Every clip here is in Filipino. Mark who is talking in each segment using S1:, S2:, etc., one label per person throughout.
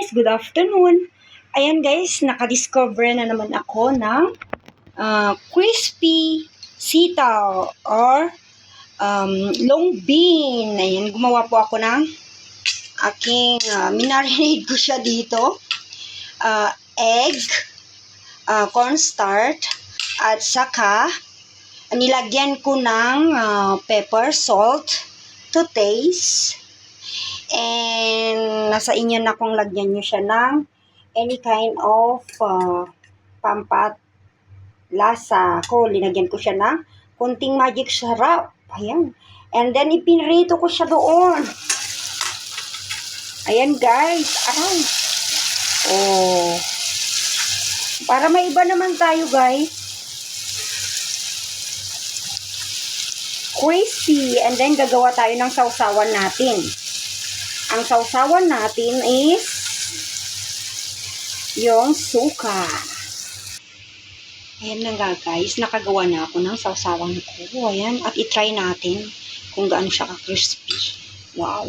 S1: guys, good afternoon. Ayan guys, nakadiscover na naman ako ng crispy sitaw or long bean. Ayan, gumawa po ako ng aking minarinade ko siya dito. Egg, cornstarch, at saka nilagyan ko ng pepper, salt to taste. And nasa inyo na kung lagyan nyo siya ng any kind of pampat lasa ko. Linagyan ko siya ng kunting magic sarap. Ayan. And then ipinrito ko siya doon. Ayan guys. Aray. Oh. Para may iba naman tayo guys. Crispy. And then gagawa tayo ng sausawan natin. Ang sausawan natin is yung suka. Ayan na nga guys, nakagawa na ako ng sausawan ko. Ayan, at itry natin kung gaano siya ka-crispy. Wow.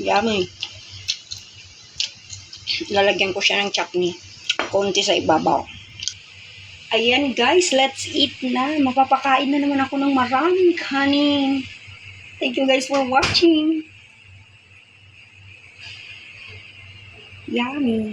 S1: Yummy. Lalagyan ko siya ng chutney. Konti sa ibabaw. Ayan guys, let's eat na. Mapapakain na naman ako ng maraming kanin. Thank you guys for watching. Yummy.